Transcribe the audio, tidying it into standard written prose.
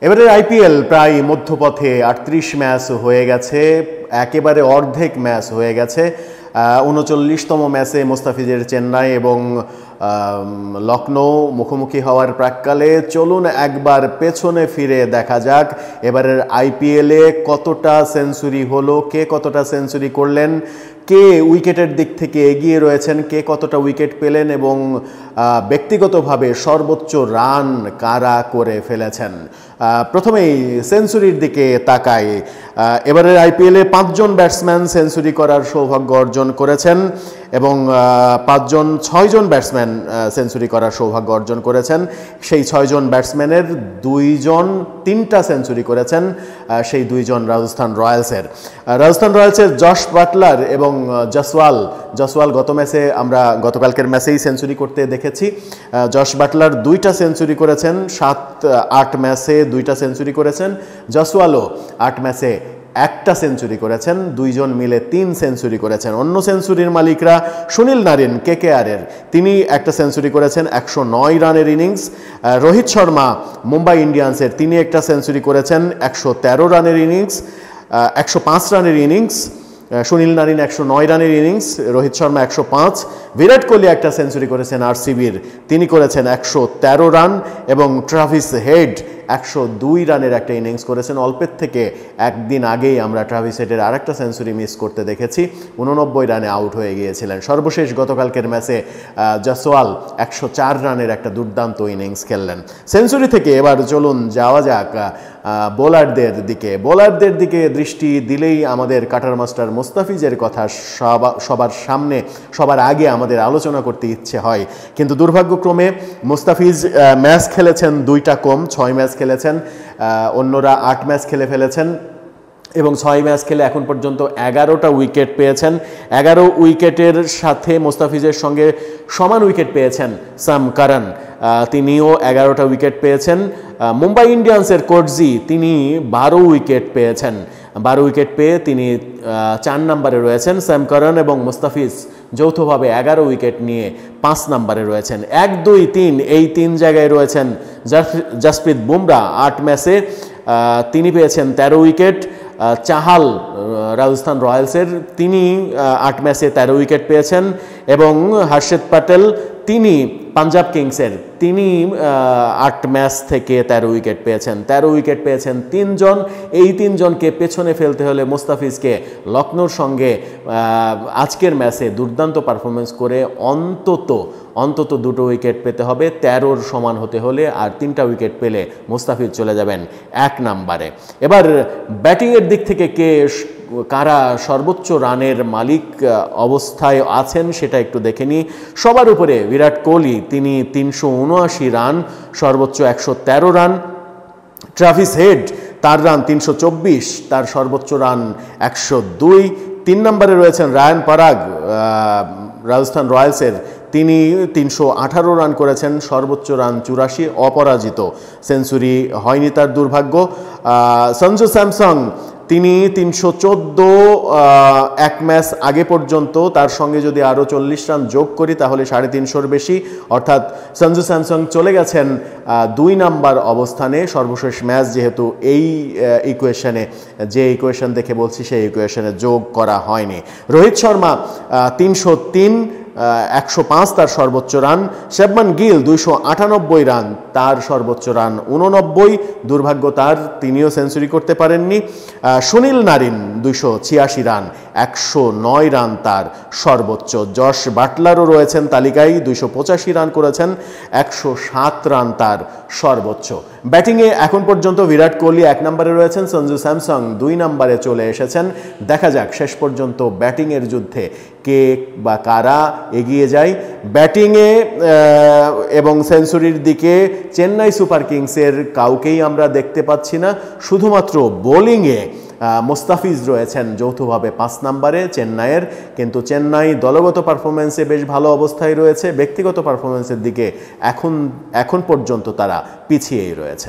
এবারের আইপিএল প্রায় মধ্যপথে ৩৮ ম্যাচ হয়ে গেছে, একেবারে অর্ধেক ম্যাচ হয়ে গেছে। ৩৯তম ম্যাচে মোস্তাফিজের চেন্নাই এবং লখনৌ মুখোমুখি হওয়ার প্রাক্কালে চলুন একবার পেছনে ফিরে দেখা যাক এবারের আইপিএলে কতটা সেঞ্চুরি হলো, কে কতটা সেঞ্চুরি করলেন, কে উইকেটের দিক থেকে এগিয়ে রয়েছেন, কে কতটা উইকেট পেলেন এবং ব্যক্তিগতভাবে সর্বোচ্চ রান কারা করে ফেলেছেন। প্রথমেই সেঞ্চুরির দিকে তাকাই। এবারের আইপিএলে ৫ জন ব্যাটসম্যান সেঞ্চুরি করার সৌভাগ্য অর্জন করেছেন এবং ৬ জন ব্যাটসম্যান সেঞ্চুরি করার সৌভাগ্য অর্জন করেছেন। সেই ৬ জন ব্যাটসম্যানের ২ জন ৩টা সেঞ্চুরি করেছেন, সেই ২ জন রাজস্থান রয়্যালসের জশ বাটলার এবং জসওয়াল আমরা গতকালকের ম্যাচেই সেঞ্চুরি করতে দেখেছি। জশ বাটলার 2টা সেঞ্চুরি করেছেন, 7-8 ম্যাচে 2টা সেঞ্চুরি করেছেন। জসওয়ালও 8 ম্যাচে 1টা সেঞ্চুরি করেছেন, 2 জন মিলে 3 সেঞ্চুরি করেছেন। অন্য সেঞ্চুরির মালিকরা সুনীল নারিন কেকেআরের, তিনি 1টা সেঞ্চুরি করেছেন, 109 রানের ইনিংস। রোহিত শর্মা মুম্বাই ইন্ডিয়ান্সের, তিনি 1টা সেঞ্চুরি করেছেন, 113 রানের ইনিংস, 105 রানের ইনিংস। সুনীল নারিন 109 রানের ইনিংস, রোহিত শর্মা 105। বিরাট কোহলি 1টা সেঞ্চুরি করেছেন আরসিবির, তিনি করেছেন 113 রান এবং ট্রাভিস হেড 102 রানের একটা ইনিংস করেছেন। অল্পের থেকে একদিন আগেই আমরা ট্রাভিস হেডের আরেকটা সেঞ্চুরি মিস করতে দেখেছি, 89 রানে আউট হয়ে গিয়েছিলেন। সর্বশেষ গতকালকের ম্যাচে জসওয়াল 104 রানের একটা দুর্দান্ত ইনিংস খেললেন। সেঞ্চুরি থেকে এবার চলুন যাওয়া যাক বোলারদের দিকে দৃষ্টি দিলেই আমাদের কাটার মাস্টার মোস্তাফিজের কথা সবার আগে আমাদের আলোচনা করতে ইচ্ছে হয়, কিন্তু দুর্ভাগ্যক্রমে মোস্তাফিজ ম্যাচ খেলেছেন 2টা কম, 6 ম্যাচ খেলেছেন, অন্যরা 8 ম্যাচ খেলে ফেলেছেন এবং 6 ম্যাচ খেলে এখন পর্যন্ত 11টা উইকেট পেয়েছেন। 11 উইকেটের সাথে মোস্তাফিজের সঙ্গে সমান উইকেট পেয়েছেন সাম কারান, তিনিও 11টা উইকেট পেয়েছেন। মুম্বাই ইন্ডিয়ান্সের কোটজি, তিনি 12 উইকেট পেয়েছেন, 12 উইকেট পেয়ে তিনি 4 নম্বরে রয়েছেন। স্যাম কারান এবং মোস্তাফিজ যৌথভাবে 11 উইকেট নিয়ে 5 নম্বরে রয়েছেন। 1, 2, 3 এই 3 জায়গায় রয়েছেন জসপ্রীত বুমরা 8 ম্যাচে, তিনি পেয়েছেন 13 উইকেট। চাহাল রাজস্থান রয়্যালসের, তিনি 8 ম্যাচে 13 উইকেট পেয়েছেন এবং হর্ষিত প্যাটেল, তিনি পাঞ্জাব কিংসের, তিনি 8 ম্যাচ থেকে 13 উইকেট পেয়েছেন। 13 উইকেট পেয়েছেন 3 জন। এই 3 জনকে পেছনে ফেলতে হলে মোস্তাফিজকে লখনৌর সঙ্গে আজকের ম্যাচে দুর্দান্ত পারফরমেন্স করে অন্তত 2টো উইকেট পেতে হবে 13-র সমান হতে হলে, আর 3টা উইকেট পেলে মোস্তাফিজ চলে যাবেন 1 নম্বরে। এবার ব্যাটিংয়ের দিক থেকে কারা সর্বোচ্চ রানের মালিক অবস্থায় আছেন সেটা একটু দেখে নিই। সবার উপরে বিরাট কোহলি, তিনি 379 রান, সর্বোচ্চ 113 রান। ট্রাভিস হেড, তার রান 324, তার সর্বোচ্চ রান 102। 3 নম্বরে রয়েছেন রায়ান পরাগ রাজস্থান রয়্যালসের, তিনি 318 রান করেছেন, সর্বোচ্চ রান 84, অপরাজিত, সেঞ্চুরি হয়নি তার, দুর্ভাগ্য। সঞ্জু স্যামসং, তিনি 314 1 ম্যাচ আগে পর্যন্ত, তার সঙ্গে যদি আরও 40 রান যোগ করি তাহলে 350-র বেশি, অর্থাৎ সঞ্জু স্যামসং চলে গেছেন 2 নম্বর অবস্থানে। সর্বশেষ ম্যাচ যেহেতু এই ইকুয়েশন দেখে বলছি, সেই ইকুয়েশনে যোগ করা হয়নি। রোহিত শর্মা 303, 105 তার সর্বোচ্চ রান। শুভমান গিল 298 রান, তার সর্বোচ্চ রান 89, দুর্ভাগ্য তার, তিনিও সেঞ্চুরি করতে পারেননি। সুনীল নারিন 286 রান, 109 রান তার সর্বোচ্চ। জশ বাটলারও রয়েছেন তালিকায়, 285 রান করেছেন, 107 রান তার সর্বোচ্চ। ব্যাটিংয়ে এখন পর্যন্ত বিরাট কোহলি 1 নম্বরে রয়েছেন, সঞ্জু স্যামসং 2 নম্বরে চলে এসেছেন। দেখা যাক শেষ পর্যন্ত ব্যাটিংয়ের যুদ্ধে কে বা কারা এগিয়ে যায়। ব্যাটিংয়ে এবং সেঞ্চুরির দিকে চেন্নাই সুপার কিংসের কাউকেই আমরা দেখতে পাচ্ছি না, শুধুমাত্র বোলিংয়ে মোস্তাফিজ রয়েছেন যৌথভাবে 5 নম্বরে চেন্নাইয়ের, কিন্তু চেন্নাই দলগত পারফরমেন্সে বেশ ভালো অবস্থায় রয়েছে, ব্যক্তিগত পারফরমেন্সের দিকে এখন পর্যন্ত তারা পিছিয়েই রয়েছে।